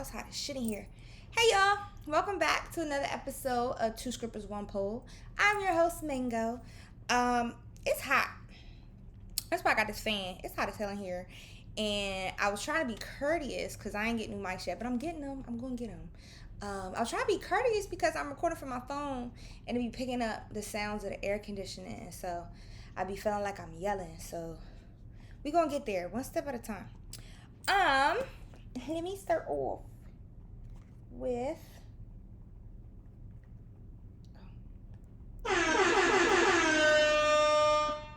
It's hot as shit in here. Hey y'all, welcome back to another episode of Two Scrippers One Pole. I'm your host Mango. It's hot. That's why I got this fan. It's hot as hell in here, and I was trying to be courteous because I ain't getting new mics yet, but I'm getting them. I'm gonna get them. I was trying to be courteous because I'm recording from my phone and it be picking up the sounds of the air conditioning, so I be feeling like I'm yelling. So we gonna get there one step at a time. Let me start off with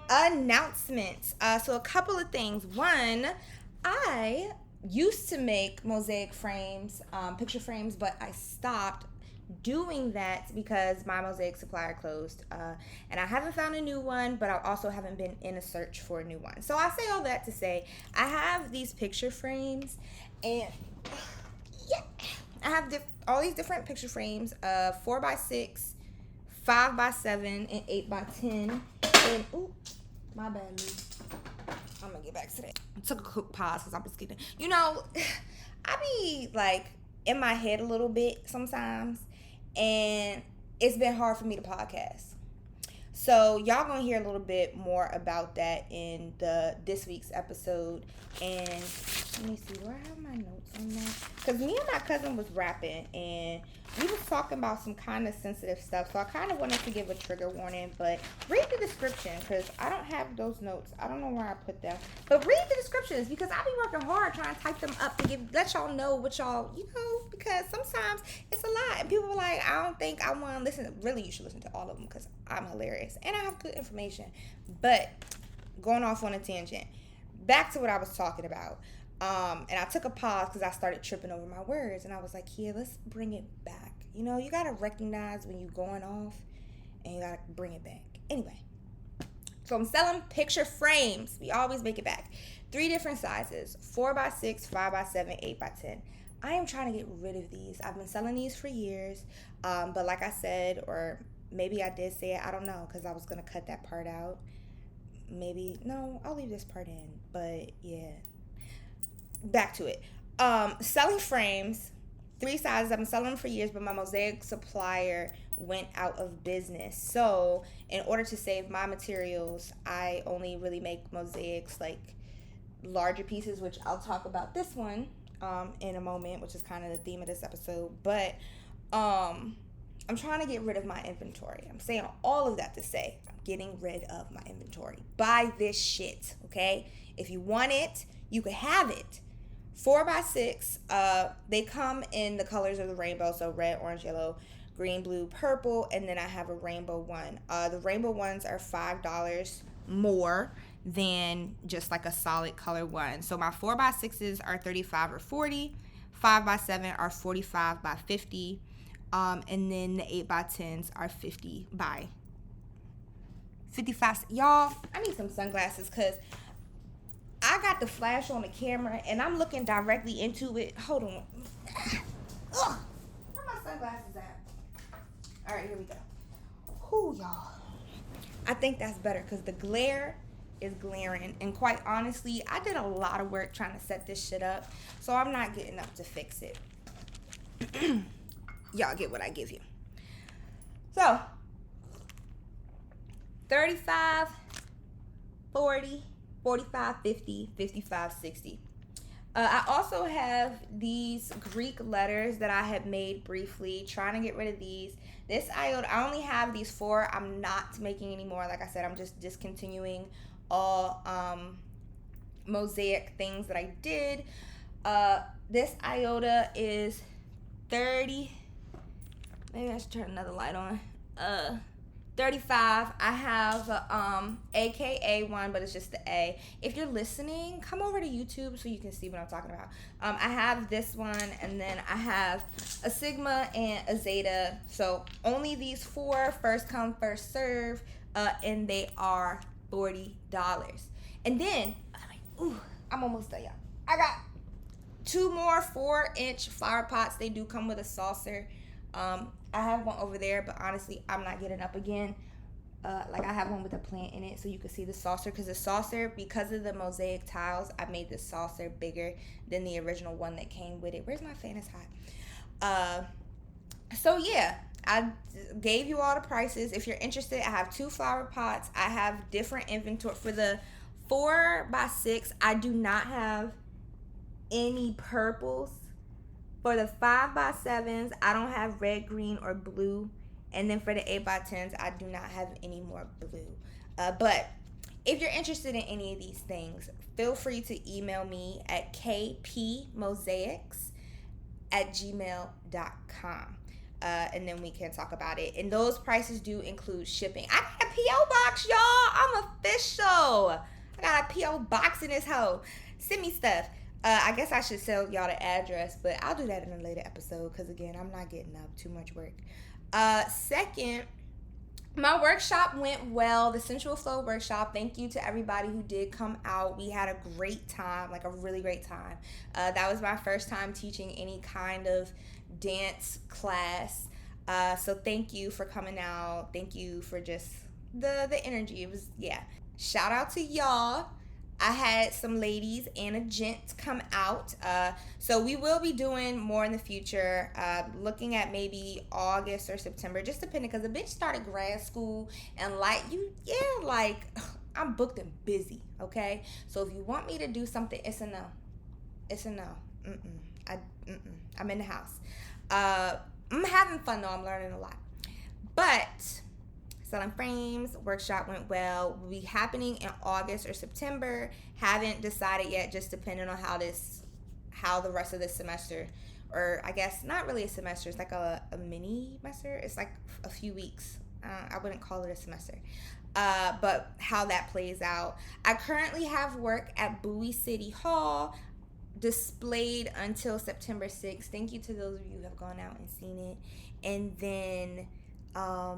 announcements. So a couple of things. One, I used to make mosaic frames, picture frames, but I stopped doing that because my mosaic supplier closed, and I haven't found a new one, but I also haven't been in a search for a new one. So I say all that to say I have these picture frames, and yeah, I have all these different picture frames, 4x6, 5x7, and 8x10. And ooh, my bad, Lee. I'm gonna get back to that. I took a quick pause because I'm just kidding. You know, I be like in my head a little bit sometimes, and it's been hard for me to podcast. So y'all gonna hear a little bit more about that in this week's episode. And let me see, do I have my notes on that? Because me and my cousin was rapping, and we was talking about some kind of sensitive stuff. So I kind of wanted to give a trigger warning, but read the description because I don't have those notes. I don't know where I put them. But read the descriptions because I be working hard trying to type them up to let y'all know what y'all, because sometimes it's a lot. And people are like, I don't think I want to listen. Really, you should listen to all of them because I'm hilarious and I have good information. But going off on a tangent, back to what I was talking about. And I took a pause because I started tripping over my words, and I was like, yeah, let's bring it back. You got to recognize when you're going off, and you got to bring it back. Anyway, so I'm selling picture frames. We always make it back. 3 different sizes, 4x6, 5x7, 8x10. I am trying to get rid of these. I've been selling these for years, but like I said, or maybe I did say it, I don't know, because I was going to cut that part out. Maybe, no, I'll leave this part in, but yeah. Back to it. Selling frames, 3 sizes. I've been selling them for years, but my mosaic supplier went out of business. So in order to save my materials, I only really make mosaics, like larger pieces, which I'll talk about this one in a moment, which is kind of the theme of this episode. But I'm trying to get rid of my inventory. I'm saying all of that to say I'm getting rid of my inventory. Buy this shit, okay? If you want it, you could have it. 4x6, they come in the colors of the rainbow, so red, orange, yellow, green, blue, purple, and then I have a rainbow one. The rainbow ones are $5 more than just like a solid color one. So my 4x6s are 35 or 40, 5x7 are 45 by 50, and then the 8x10s are 50 by 55. Y'all, I need some sunglasses because I got the flash on the camera and I'm looking directly into it. Hold on. Ugh. Where my sunglasses at? All right, here we go. Whoo, y'all. I think that's better because the glare is glaring. And quite honestly, I did a lot of work trying to set this shit up, so I'm not getting up to fix it. Y'all get what I give you. So, 35, 40, 45, 50, 55, 60. I also have these Greek letters that I had made briefly, trying to get rid of these. This iota, I only have these 4. I'm not making any more. Like I said, I'm just discontinuing all mosaic things that I did. This iota is 30. Maybe I should turn another light on. 35. I have AKA one, but it's just the A. If you're listening, come over to YouTube so you can see what I'm talking about. I have this one, and then I have a Sigma and a Zeta. So only these 4, first come, first serve, and they are $40. And then, I'm almost done, y'all. I got 2 more 4-inch flower pots. They do come with a saucer. I have one over there, but honestly, I'm not getting up again. like I have one with a plant in it so you can see the saucer, because the saucer, because of the mosaic tiles, I made the saucer bigger than the original one that came with it. Where's my fan? It's hot. So yeah, I gave you all the prices. If you're interested, I have 2 flower pots. I have different inventory for the 4x6. I do not have any purples. For the 5x7s, I don't have red, green, or blue. And then for the 8x10s, I do not have any more blue. But if you're interested in any of these things, feel free to email me at kpmosaics@gmail.com. And then we can talk about it. And those prices do include shipping. I got a P.O. box, y'all. I'm official. I got a P.O. box in this hoe. Send me stuff. I guess I should tell y'all the address, but I'll do that in a later episode because, again, I'm not getting up. Too much work. Second, my workshop went well. The Sensual Flow workshop. Thank you to everybody who did come out. We had a great time, like a really great time. That was my first time teaching any kind of dance class. So thank you for coming out. Thank you for just the energy. It was, yeah. Shout out to y'all. I had some ladies and a gent come out. So we will be doing more in the future, looking at maybe August or September, just depending, because the bitch started grad school and I'm booked and busy, okay? So if you want me to do something, it's a no. It's a no. I'm in the house. I'm having fun though. I'm learning a lot. But selling frames workshop went well. Will be happening in August or September. Haven't decided yet, just depending on how the rest of this semester, or I guess not really a semester, it's like a mini semester. It's like a few weeks. I wouldn't call it a semester. But how that plays out. I currently have work at Bowie City Hall displayed until September 6th. Thank you to those of you who have gone out and seen it. And then I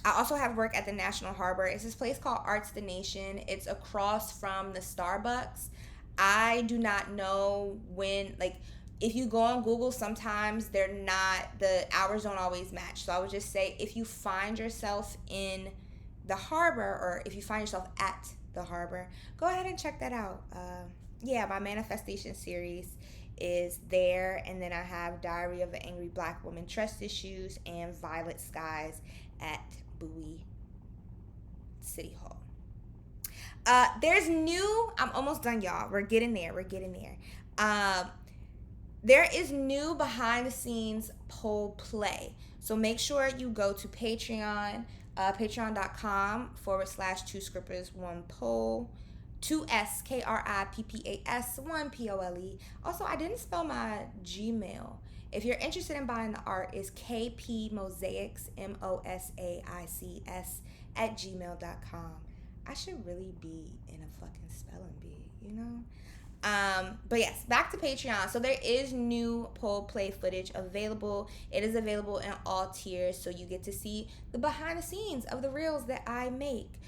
also have work at the National Harbor. It's this place called Arts the Nation. It's across from the Starbucks. I do not know when, like, if you go on Google, sometimes the hours don't always match. So I would just say, if you find yourself in the harbor, or if you find yourself at the harbor, go ahead and check that out. My manifestation series is there. And then I have Diary of an Angry Black Woman, Trust Issues, and Violet Skies at Bowie City Hall. I'm almost done, y'all. We're getting there. There is new behind the scenes poll play. So make sure you go to Patreon, patreon.com/2scrippers1poll, 2SKRIPPAS1POLE. Also, I didn't spell my Gmail. If you're interested in buying the art, it's kpmosaics, MOSAICS @gmail.com. I should really be in a fucking spelling bee, you know? But yes, back to Patreon. So there is new poll play footage available. It is available in all tiers, so you get to see the behind the scenes of the reels that I make.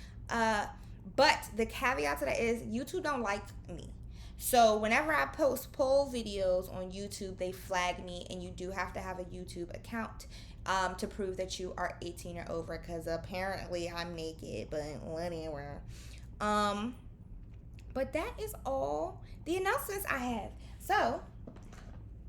But the caveat to that is YouTube don't like me. So whenever I post poll videos on YouTube, they flag me, and you do have to have a YouTube account to prove that you are 18 or over, because apparently I'm naked, but whatever. But that is all the announcements I have. So,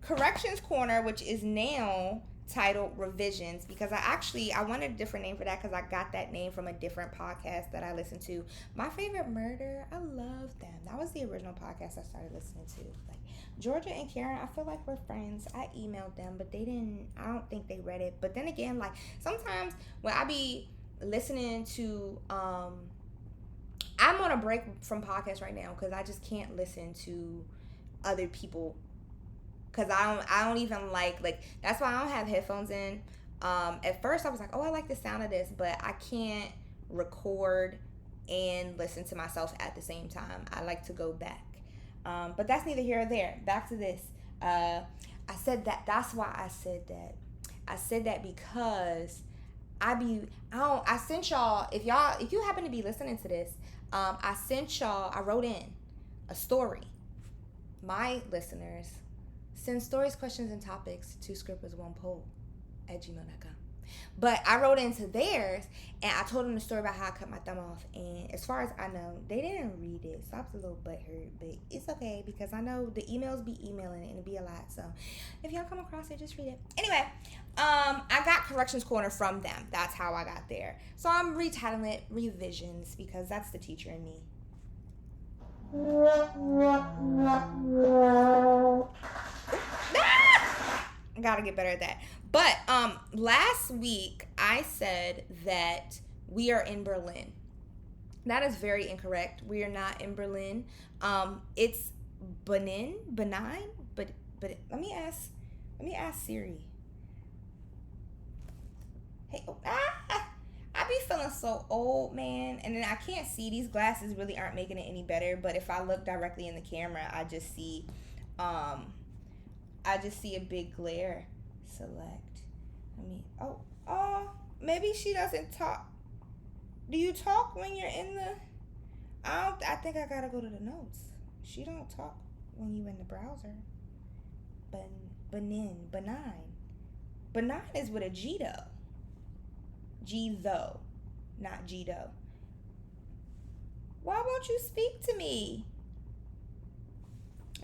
Corrections Corner, which is now titled Revisions, because I wanted a different name for that, because I got that name from a different podcast that I listened to. My Favorite Murder, I love them. That was the original podcast I started listening to. Like, Georgia and Karen, I feel like we're friends. I emailed them, but I don't think they read it. But then again, like, sometimes when I be listening to, I'm on a break from podcasts right now, because I just can't listen to other people, because I don't even like, that's why I don't have headphones in. At first I was like, oh, I like the sound of this, but I can't record and listen to myself at the same time. I like to go back. But that's neither here or there. Back to this. I said that. That's why I said that. I said that because I sent y'all, if you happen to be listening to this, I wrote in a story. My listeners, send stories, questions, and topics to scrippers1poll@gmail.com. But I wrote into theirs, and I told them the story about how I cut my thumb off. And as far as I know, they didn't read it. So I was a little butthurt. But it's okay, because I know the emails be emailing it, and it be a lot. So if y'all come across it, just read it. Anyway, I got Corrections Corner from them. That's how I got there. So I'm retitling it Revisions, because that's the teacher in me. I gotta get better at that. But last week I said that we are in Berlin. That is very incorrect. We are not in Berlin. It's benign, but let me ask Siri. Hey, I be feeling so old, man, and then I can't see. These glasses really aren't making it any better, but if I look directly in the camera, I just see a big glare. Select. Maybe she doesn't talk. Do you talk when you're in the... I think I gotta go to the notes. She don't talk when you in the browser. Benign. Benign is with a G though. G though, not G though. Why won't you speak to me?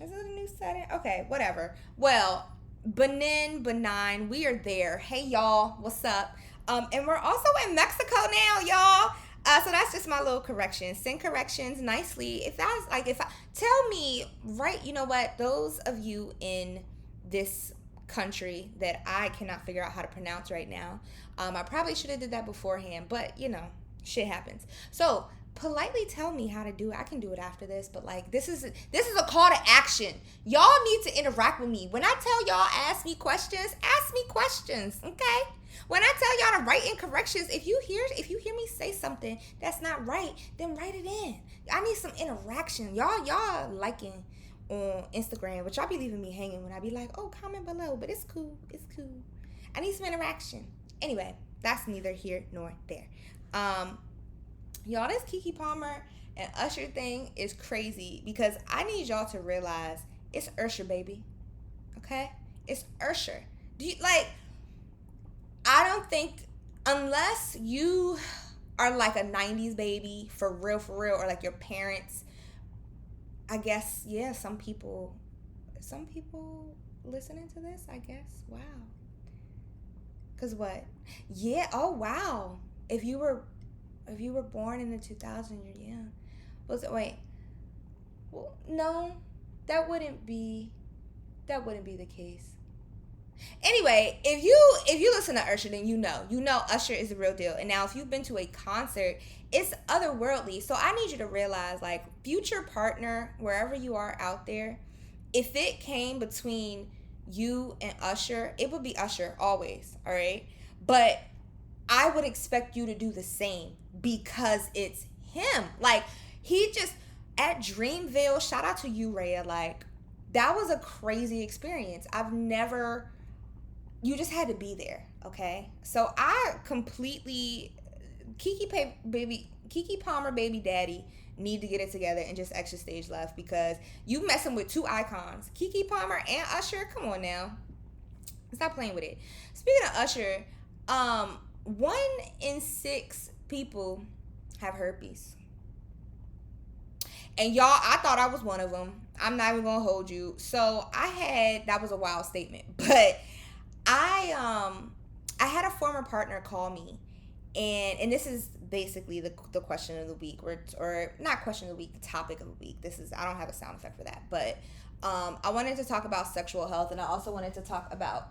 Is it a new setting? Okay, whatever. Well, benign, we are there. Hey y'all, what's up? And we're also in Mexico now, y'all. So that's just my little correction. Send corrections nicely. Tell me, right, you know what? Those of you in this country that I cannot figure out how to pronounce right now. I probably should have did that beforehand, but you know, shit happens. So politely tell me how to do it. I can do it after this, but like this is a call to action. Y'all need to interact with me. When I tell y'all ask me questions, okay? When I tell y'all to write in corrections, if you hear me say something that's not right, then write it in. I need some interaction. Y'all liking on Instagram, but y'all be leaving me hanging when I be like, oh, comment below, but it's cool. I need some interaction. Anyway, that's neither here nor there. Y'all, this Keke Palmer and USHER thing is crazy, because I need y'all to realize it's USHER, baby. Okay? It's USHER. I don't think, unless you are like a 90s baby, for real, or like your parents, I guess, yeah, some people listening to this, I guess. Wow. Cause what? Yeah. Oh wow. If you were born in the 2000s, you're young. Wait. Well, no, that wouldn't be the case. Anyway, if you listen to USHER, then you know USHER is the real deal. And now if you've been to a concert, it's otherworldly. So I need you to realize, like, future partner, wherever you are out there, if it came between you and USHER, it would be USHER always, all right? But I would expect you to do the same, because it's him. Like, he just, at Dreamville, shout out to you, Rhea, like, that was a crazy experience. You just had to be there, okay? So I completely, Keke Palmer Baby Daddy need to get it together and just extra stage left, because you messing with two icons, Keke Palmer and USHER. Come on now, stop playing with it. Speaking of USHER, 1 in 6 people have herpes, and y'all, I thought I was one of them. I'm not even gonna hold you. So that was a wild statement, but I had a former partner call me, and this is basically the question of the week, or not question of the week, the topic of the week. I don't have a sound effect for that, but I wanted to talk about sexual health, and I also wanted to talk about,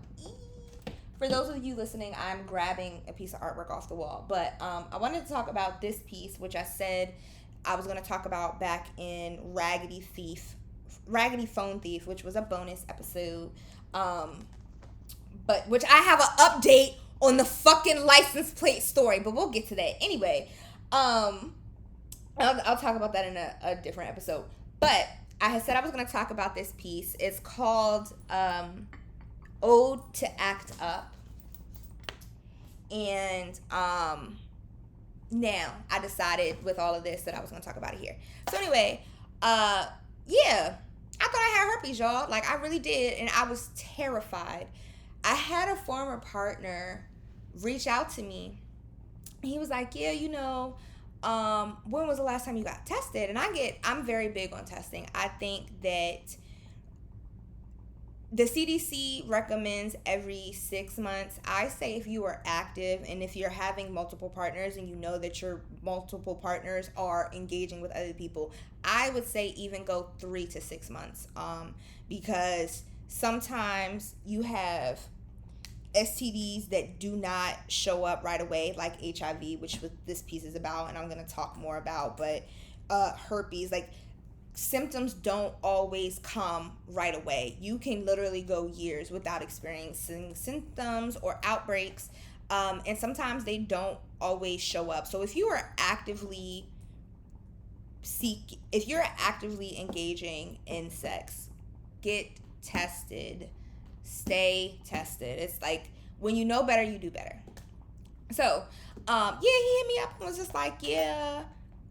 for those of you listening, I'm grabbing a piece of artwork off the wall, but I wanted to talk about this piece, which I said I was going to talk about back in Raggedy Phone Thief, which was a bonus episode, but which I have an update on the fucking license plate story, but we'll get to that. Anyway, I'll talk about that in a different episode. But I had said I was going to talk about this piece. It's called Ode to Act Up. And now I decided with all of this that I was going to talk about it here. So anyway, yeah, I thought I had herpes, y'all. Like, I really did, and I was terrified. I had a former partner reached out to me. He was like, yeah, when was the last time you got tested? And I'm very big on testing. I think that the CDC recommends every 6 months. I say if you are active and if you're having multiple partners and you know that your multiple partners are engaging with other people, I would say even go 3 to 6 months, because sometimes you have STDs that do not show up right away, like HIV, which this piece is about, and I'm going to talk more about, but herpes, like symptoms don't always come right away. You can literally go years without experiencing symptoms or outbreaks, and sometimes they don't always show up. So if you're actively engaging in sex, get tested, stay tested. It's like when you know better, you do better. So he hit me up and was just like, yeah,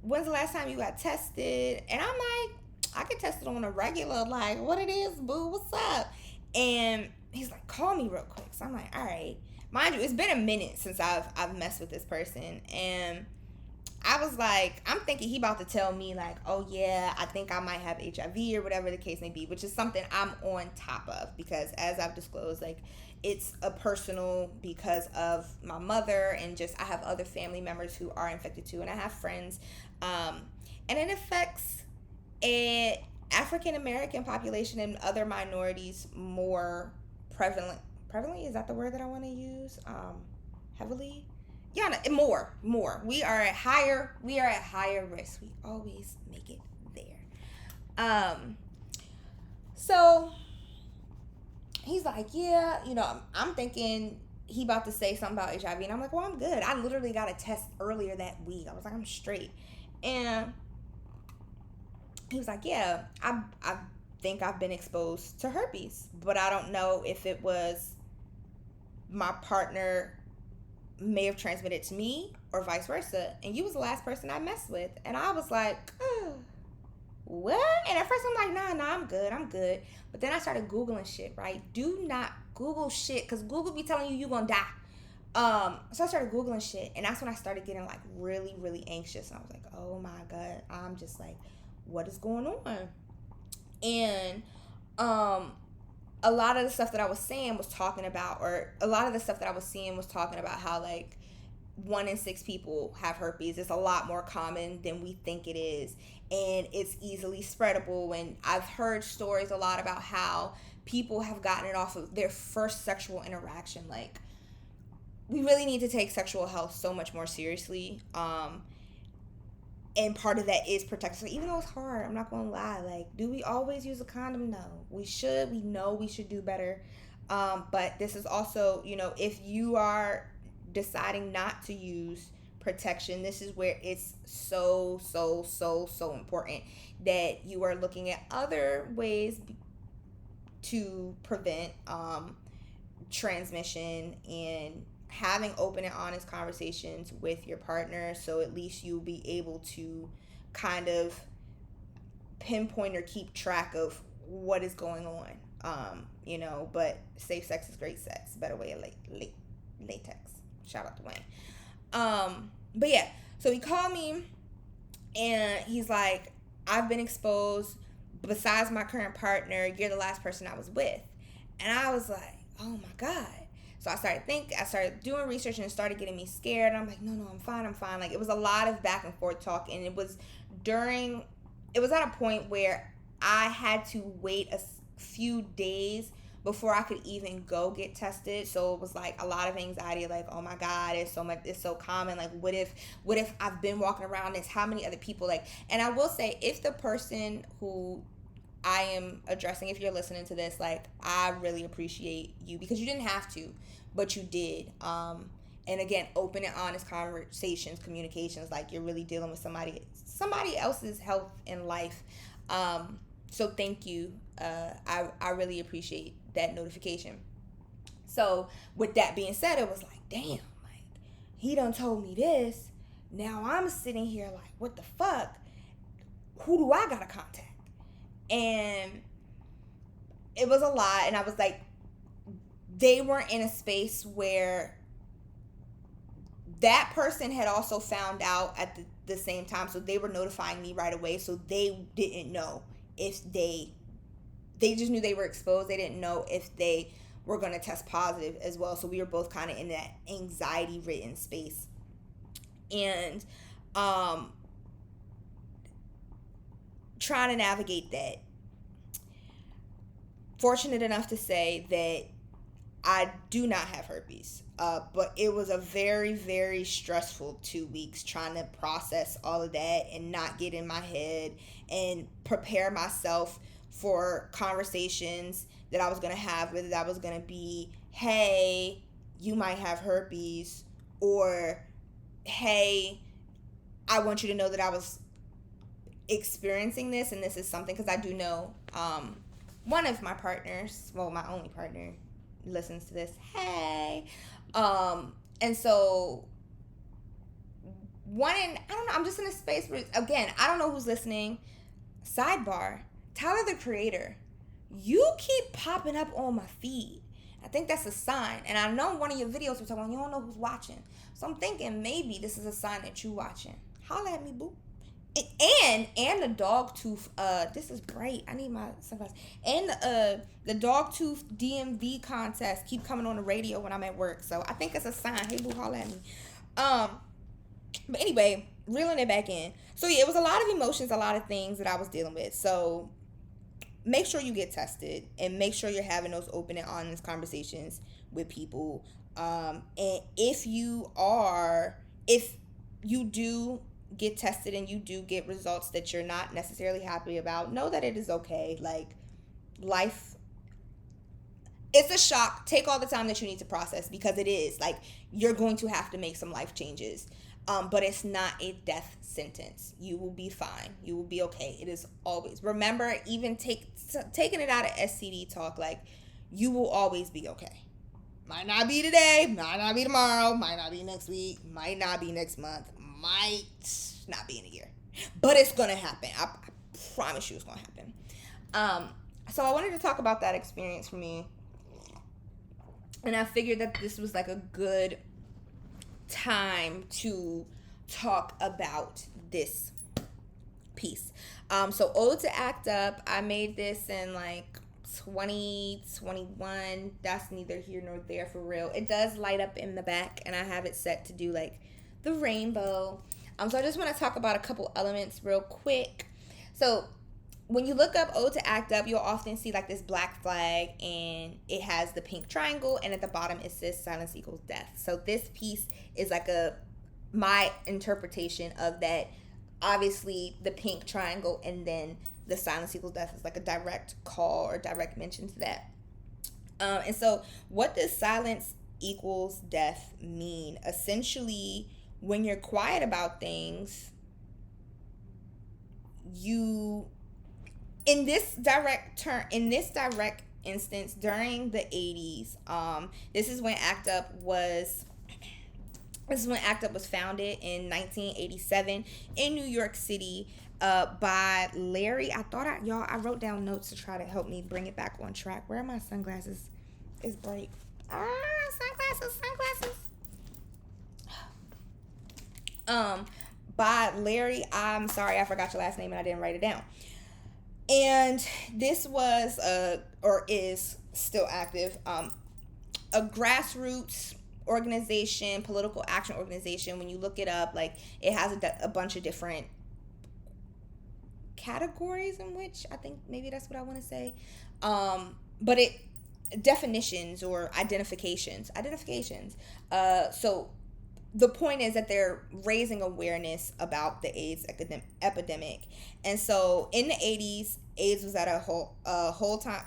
when's the last time you got tested? And I'm like, I get tested on a regular, like, what it is, boo, what's up? And he's like, call me real quick. So I'm like, all right. Mind you, it's been a minute since I've messed with this person, and I was like, I'm thinking he about to tell me like, oh yeah, I think I might have HIV or whatever the case may be, which is something I'm on top of, because as I've disclosed, like, it's a personal, because of my mother, and just I have other family members who are infected too, and I have friends, and it affects a African American population and other minorities more prevalent. Prevalent, is that the word that I want to use? Heavily. Yeah, more. We are at higher risk. We always make it there. So he's like, yeah, I'm thinking he about to say something about HIV, and I'm like, well, I'm good. I literally got a test earlier that week. I was like, I'm straight. And he was like, yeah, I think I've been exposed to herpes, but I don't know if it was my partner may have transmitted to me or vice versa, and you was the last person I messed with. And I was like, what? And at first I'm like, nah, I'm good. But then I started Googling shit, right? Do not Google shit, because Google be telling you gonna die. So I started Googling shit, and that's when I started getting like really, really anxious. And I was like, oh my God, I'm just like, what is going on? And a lot of the stuff that I was saying was talking about, or a lot of the stuff that I was seeing was talking about how like 1 in 6 people have herpes. It's a lot more common than we think it is, and it's easily spreadable. And I've heard stories a lot about how people have gotten it off of their first sexual interaction. Like, we really need to take sexual health so much more seriously. And part of that is protection. So even though it's hard, I'm not gonna lie. Like, do we always use a condom? No. We should. We know we should do better. But this is also, if you are deciding not to use protection, this is where it's so important that you are looking at other ways to prevent transmission, and having open and honest conversations with your partner, so at least you'll be able to kind of pinpoint or keep track of what is going on. But safe sex is great sex. Better way of latex. Shout out to Wayne. But yeah, so he called me and he's like, I've been exposed. Besides my current partner, you're the last person I was with. And I was like, oh my God. So I started doing research, and it started getting me scared. And I'm like, no, I'm fine. Like, it was a lot of back and forth talk. And it was at a point where I had to wait a few days before I could even go get tested. So it was like a lot of anxiety, like, oh my God, it's so common. Like, what if I've been walking around this? How many other people? Like, and I will say, if the person who I am addressing, if you're listening to this, like, I really appreciate you, because you didn't have to, but you did. And again, open and honest conversations, communications, like, you're really dealing with somebody else's health and life. So thank you. I really appreciate that notification. So with that being said, it was like, damn, like, he done told me this. Now I'm sitting here like, what the fuck? Who do I gotta contact? And it was a lot. And I was like, they weren't in a space where that person had also found out at the same time, so they were notifying me right away. So they didn't know if they just knew they were exposed. They didn't know if they were going to test positive as well. So we were both kind of in that anxiety ridden space. And trying to navigate that. Fortunate enough to say that I do not have herpes. But it was a very, very stressful 2 weeks trying to process all of that and not get in my head and prepare myself for conversations that I was going to have, whether that was going to be, hey, you might have herpes, or hey, I want you to know that I was experiencing this and this is something, because I do know one of my partners, well, my only partner, listens to this. Hey. And so I don't know, I'm just in a space where, again, I don't know who's listening. Sidebar, Tyler the Creator, you keep popping up on my feed. I think that's a sign. And I know one of your videos was talking, you don't know who's watching. So I'm thinking maybe this is a sign that you watching. Holla at me, boo. And the dog tooth, this is bright, I need my sunglasses. And the dog tooth DMV contest keep coming on the radio when I'm at work. So I think it's a sign. Hey boo, holla at me. But anyway, reeling it back in. So yeah, it was a lot of emotions, a lot of things that I was dealing with. So make sure you get tested and make sure you're having those open and honest conversations with people. And if you do get tested and you do get results that you're not necessarily happy about, know that it is okay. Like, life, it's a shock. Take all the time that you need to process, because it is. Like, you're going to have to make some life changes. But it's not a death sentence. You will be fine. You will be okay. It is always. Remember, even taking it out of STD talk, like, you will always be okay. Might not be today, might not be tomorrow, might not be next week, might not be next month, might not be in a year. But it's going to happen. I promise you it's going to happen. So I wanted to talk about that experience for me. And I figured that this was like a good time to talk about this piece. So Ode to Act Up, I made this in like 2021. That's neither here nor there for real. It does light up in the back, and I have it set to do like the rainbow. So I just want to talk about a couple elements real quick. So when you look up Ode to Act Up, you'll often see like this black flag, and it has the pink triangle, and at the bottom it says silence equals death. So this piece is like my interpretation of that. Obviously the pink triangle and then the silence equals death is like a direct call or direct mention to that. And so what does silence equals death mean? Essentially, when you're quiet about things, in this direct instance, during the 80s, this is when ACT UP was founded in 1987 in New York City by Larry. I wrote down notes to try to help me bring it back on track. Where are my sunglasses? It's bright. Sunglasses. By Larry, I'm sorry, I forgot your last name and I didn't write it down. And this was or is still active, a grassroots organization, political action organization. When you look it up, like, it has a bunch of different categories in which I think maybe that's what I want to say. But definitions or identifications. So the point is that they're raising awareness about the AIDS epidemic. And so in the 80s, AIDS was at all-time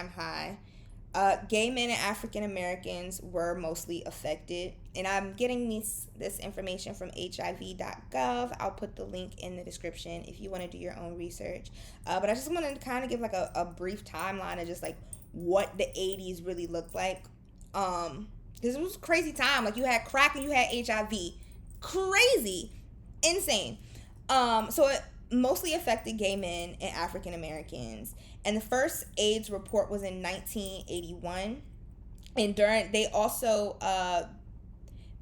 high. Gay men and African Americans were mostly affected. And I'm getting this information from hiv.gov. I'll put the link in the description if you want to do your own research. But I just wanted to kind of give like a brief timeline of just like what the 80s really looked like. Because it was a crazy time. Like, you had crack and you had HIV. Crazy. Insane. So it mostly affected gay men and African Americans. And the first AIDS report was in 1981. And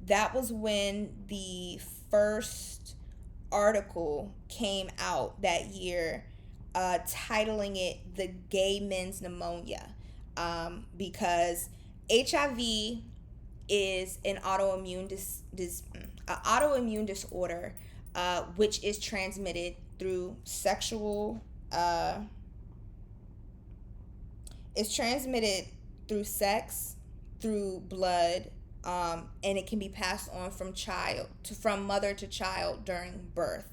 that was when the first article came out that year, titling it "The Gay Men's Pneumonia," because HIV is an autoimmune autoimmune disorder, which is transmitted through sexual. It's transmitted through sex, through blood, and it can be passed on from mother to child during birth,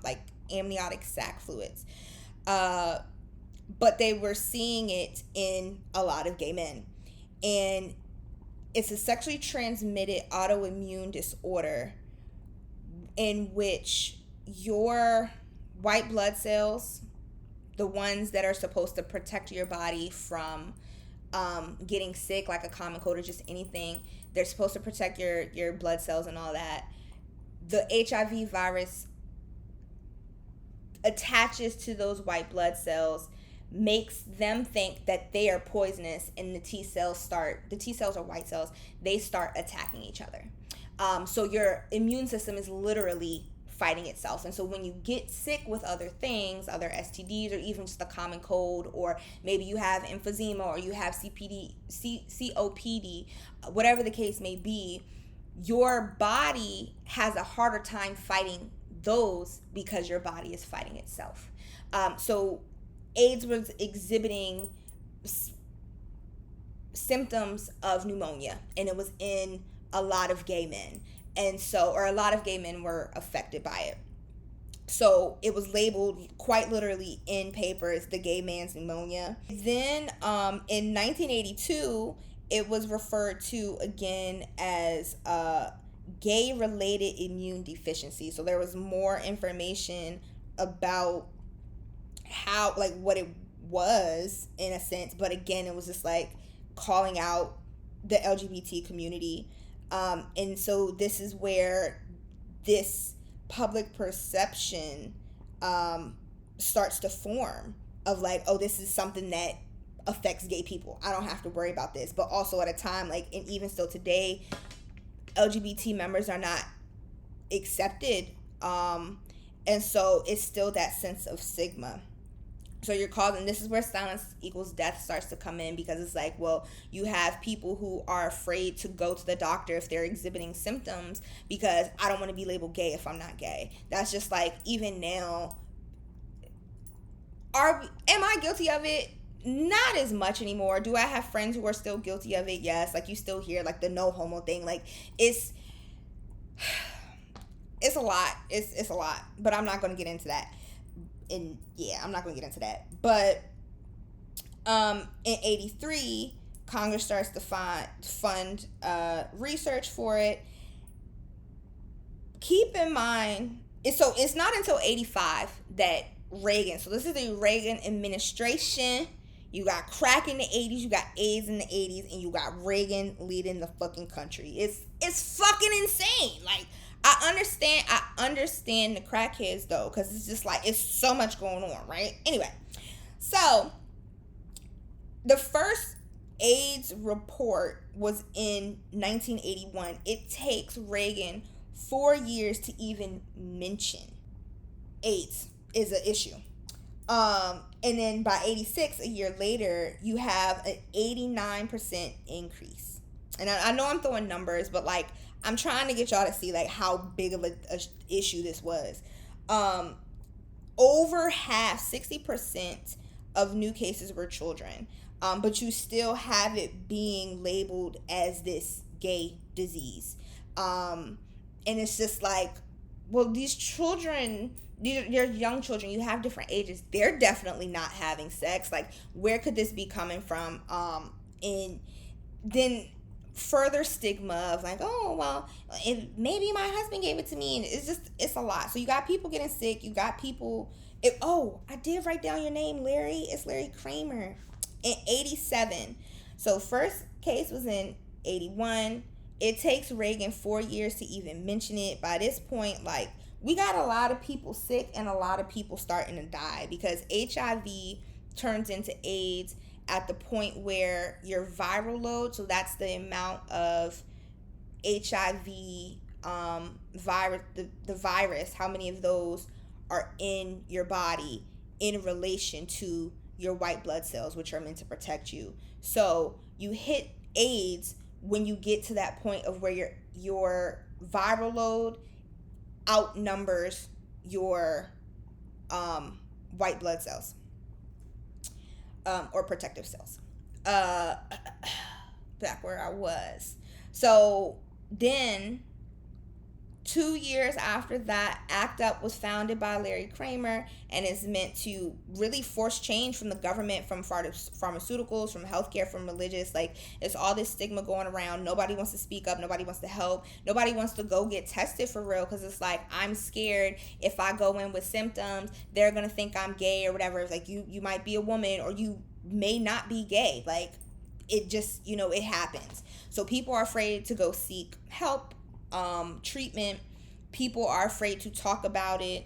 like amniotic sac fluids. But they were seeing it in a lot of gay men, and it's a sexually transmitted autoimmune disorder in which your white blood cells, the ones that are supposed to protect your body from getting sick, like a common cold or just anything, they're supposed to protect your blood cells and all that. The HIV virus attaches to those white blood cells, makes them think that they are poisonous, and the T cells are white cells, they start attacking each other. So your immune system is literally fighting itself. And so when you get sick with other things, other STDs, or even just a common cold, or maybe you have emphysema, or you have COPD, whatever the case may be, your body has a harder time fighting those because your body is fighting itself. So AIDS was exhibiting symptoms of pneumonia, and it was in a lot of gay men. And so, or a lot of gay men were affected by it. So it was labeled quite literally in papers, the gay man's pneumonia. Then in 1982, it was referred to again as gay-related immune deficiency. So there was more information about how, like, what it was in a sense, but again, it was just like calling out the LGBT community. And so this is where this public perception starts to form of like, oh, this is something that affects gay people. I don't have to worry about this. But also at a time, like, and even still today, LGBT members are not accepted. And so it's still that sense of stigma. So you're causing, this is where silence equals death starts to come in, because it's like, well, you have people who are afraid to go to the doctor if they're exhibiting symptoms because I don't want to be labeled gay if I'm not gay. That's just like, even now, am I guilty of it? Not as much anymore. Do I have friends who are still guilty of it? Yes. Like, you still hear like the no homo thing. Like, it's a lot. It's a lot, but I'm not going to get into that. And yeah, I'm not going to get into that. But in 83, Congress starts to fund research for it. Keep in mind, it's not until 85 that Reagan, so this is the Reagan administration. You got crack in the 80s, you got AIDS in the 80s, and you got Reagan leading the fucking country. It's fucking insane. Like, I understand the crackheads though, because it's just like, it's so much going on, right? Anyway, so the first AIDS report was in 1981. It takes Reagan 4 years to even mention AIDS is an issue. And then by 86, a year later, you have an 89% increase. And I know I'm throwing numbers, but like, I'm trying to get y'all to see like how big of a issue this was. Over half, 60% of new cases were children. But you still have it being labeled as this gay disease. And it's just like, well, these children, you're young children, you have different ages. They're definitely not having sex. Like, where could this be coming from? And then further stigma of like, oh, well, maybe my husband gave it to me, and it's a lot. So you got people getting sick, you got people, I did write down your name, Larry. It's Larry Kramer. In 87. So first case was in 81. It takes Reagan 4 years to even mention it. By this point, like, we got a lot of people sick and a lot of people starting to die, because HIV turns into AIDS at the point where your viral load, so that's the amount of HIV virus, the virus, how many of those are in your body in relation to your white blood cells, which are meant to protect you. So you hit AIDS when you get to that point of where your viral load outnumbers your white blood cells, or protective cells. Back where I was. So then 2 years after that, ACT UP was founded by Larry Kramer and is meant to really force change from the government, from pharmaceuticals, from healthcare, from religious. Like, it's all this stigma going around. Nobody wants to speak up. Nobody wants to help. Nobody wants to go get tested for real, because it's like, I'm scared if I go in with symptoms, they're going to think I'm gay or whatever. It's like, you might be a woman, or you may not be gay. Like, it just, it happens. So people are afraid to go seek help, treatment. People are afraid to talk about it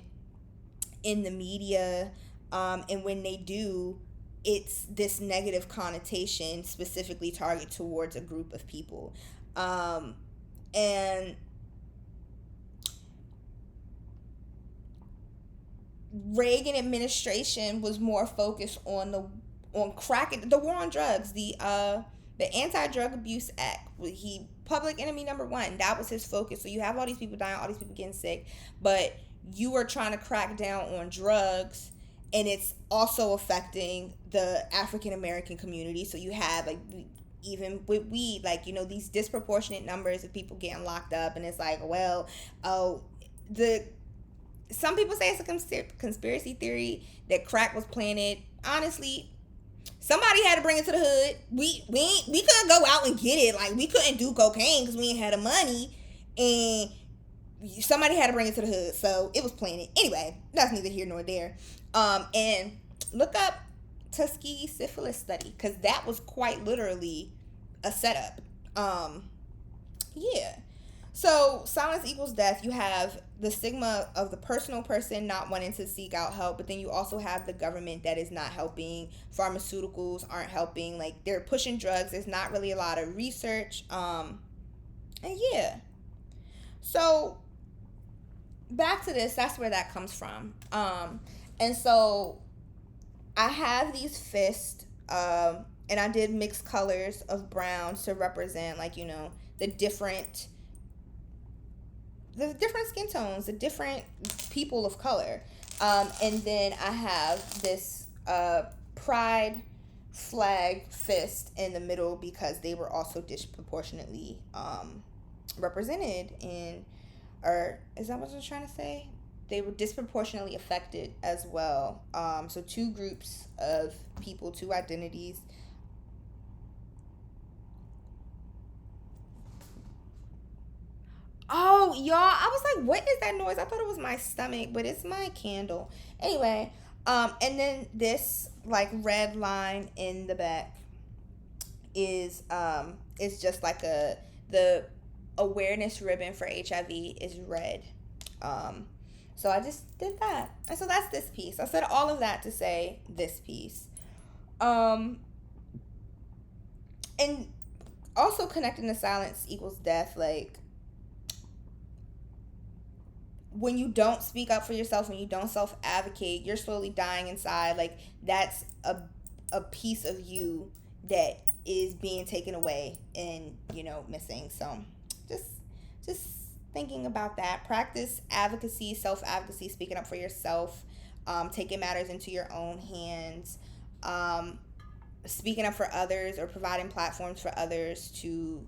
in the media, and when they do, it's this negative connotation specifically targeted towards a group of people. And Reagan administration was more focused on the war on drugs, the Anti-Drug Abuse Act. He public enemy number one. That was his focus. So you have all these people dying, all these people getting sick, but you are trying to crack down on drugs, and it's also affecting the African American community. So you have, like, even with weed, like, these disproportionate numbers of people getting locked up, and it's like, well, some people say it's a conspiracy theory that crack was planted. Honestly, somebody had to bring it to the hood. We couldn't go out and get it. Like, we couldn't do cocaine because we ain't had the money, and somebody had to bring it to the hood. So it was planted. Anyway, that's neither here nor there. And look up Tuskegee syphilis study, because that was quite literally a setup. Yeah. So silence equals death. You have the stigma of the personal person not wanting to seek out help, but then you also have the government that is not helping. Pharmaceuticals aren't helping. Like, they're pushing drugs. There's not really a lot of research. And yeah. So back to this, that's where that comes from. And so I have these fists, and I did mixed colors of browns to represent, like, the different skin tones, the different people of color. And then I have this pride flag fist in the middle, because they were also disproportionately represented in, or is that what I was trying to say? They were disproportionately affected as well. So two groups of people, two identities. Oh, y'all, I was like, what is that noise? I thought it was my stomach, but it's my candle. Anyway, and then this, like, red line in the back is just like the awareness ribbon for HIV is red. So I just did that. And so that's this piece. I said all of that to say this piece. And also connecting to silence equals death, like, when you don't speak up for yourself, when you don't self-advocate, you're slowly dying inside. Like, that's a piece of you that is being taken away and, missing. So just thinking about that. Practice advocacy, self-advocacy, speaking up for yourself, taking matters into your own hands, speaking up for others, or providing platforms for others to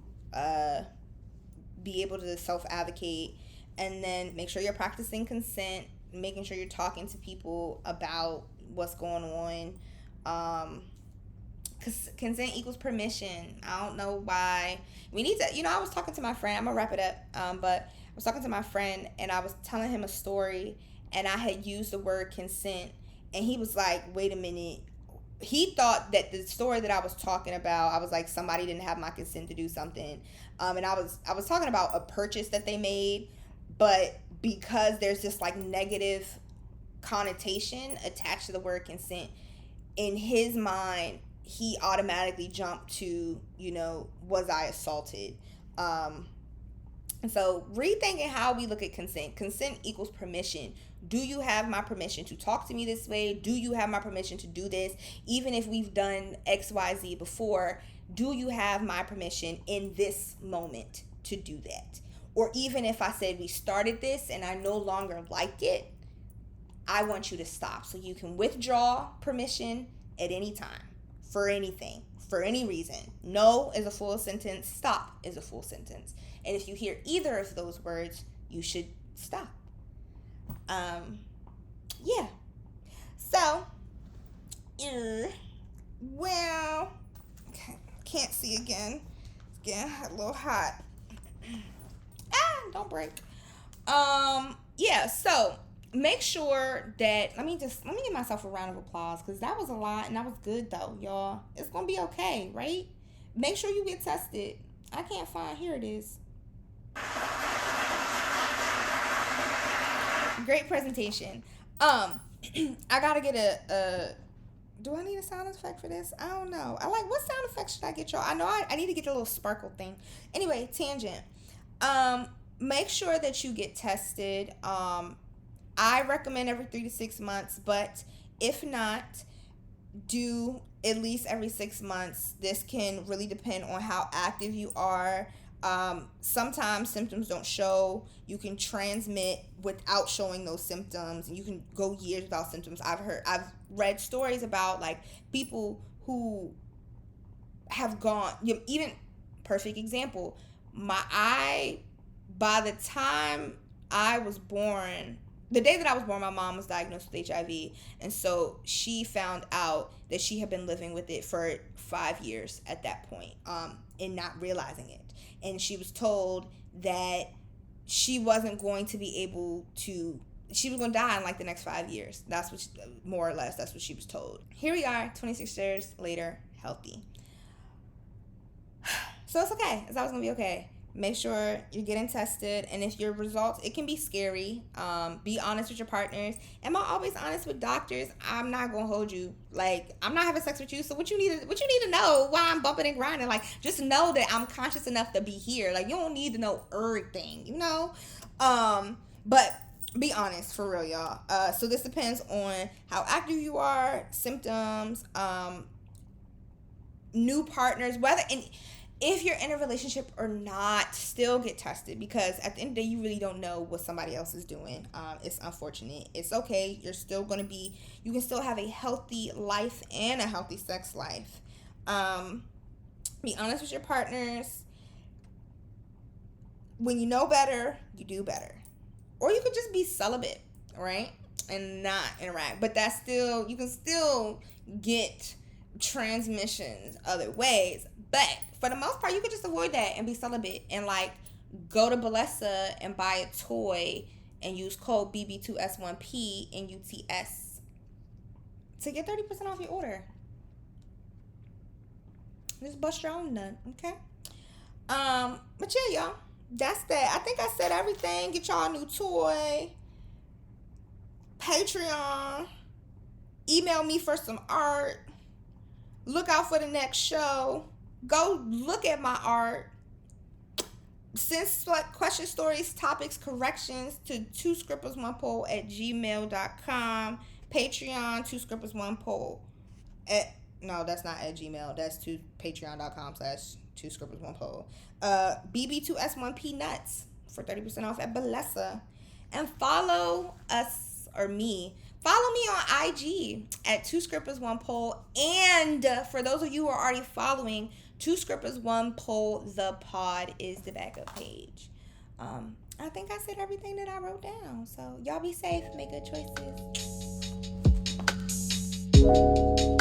be able to self-advocate. And then make sure you're practicing consent, making sure you're talking to people about what's going on. Because consent equals permission. I don't know why. We need to, I was talking to my friend. I'm going to wrap it up. But I was talking to my friend, and I was telling him a story, and I had used the word consent. And he was like, wait a minute. He thought that the story that I was talking about, I was like, somebody didn't have my consent to do something. And I was talking about a purchase that they made. But because there's this, like, negative connotation attached to the word consent, in his mind, he automatically jumped to, was I assaulted? And so rethinking how we look at consent. Consent equals permission. Do you have my permission to talk to me this way? Do you have my permission to do this? Even if we've done XYZ before, do you have my permission in this moment to do that? Or even if I said we started this and I no longer like it, I want you to stop. So you can withdraw permission at any time for anything, for any reason. No is a full sentence. Stop is a full sentence. And if you hear either of those words, you should stop. Yeah. So, well, can't see again. It's getting a little hot. Don't break. Yeah, so make sure that, let me give myself a round of applause, because that was a lot, and that was good though, y'all. It's gonna be okay, right? Make sure you get tested. I can't find, here it is. Great presentation. I gotta get a do I need a sound effect for this? I don't know. What sound effect should I get, y'all? I know I need to get the little sparkle thing. Anyway, tangent. Make sure that you get tested. I recommend every 3 to 6 months, but if not, do at least every 6 months. This can really depend on how active you are. Sometimes symptoms don't show. You can transmit without showing those symptoms, and you can go years without symptoms. I've read stories about people who have gone, even perfect example, by the time I was born, the day that I was born, my mom was diagnosed with HIV, and so she found out that she had been living with it for 5 years at that point, and not realizing it. And she was told that she wasn't going to be able to, she was going to die in the next 5 years. That's what, more or less, that's what she was told. Here we are, 26 years later, healthy. So it's okay. It's always going to be okay. Make sure you're getting tested, and if your results, it can be scary. Be honest with your partners. Am I always honest with doctors? I'm not gonna hold you. I'm not having sex with you, so what you need to know while I'm bumping and grinding, just know that I'm conscious enough to be here. You don't need to know everything, but be honest, for real, y'all. So this depends on how active you are, symptoms, new partners, if you're in a relationship or not, still get tested, because at the end of the day, you really don't know what somebody else is doing. It's unfortunate. It's okay. You can still have a healthy life and a healthy sex life. Be honest with your partners. When you know better, you do better. Or you could just be celibate, right? And not interact. But you can still get transmissions other ways. But for the most part, you could just avoid that and be celibate, and go to Balesa and buy a toy and use code BB2S1P in UTS to get 30% off your order. Just bust your own nut, okay? But yeah, y'all, that's that. I think I said everything. Get y'all a new toy. Patreon. Email me for some art. Look out for the next show. Go look at my art. Send questions, stories, topics, corrections to 2scrippers1poll@gmail.com. Patreon, 2scrippers1poll. No, that's not at Gmail. That's to patreon.com/2scrippers1poll. BB2S1P nuts for 30% off at Balesa. And follow us, or me. Follow me on IG at 2scrippers1poll. And for those of you who are already following, 2scrippers1poll the pod is the backup page. I think I said everything that I wrote down. So y'all be safe, make good choices.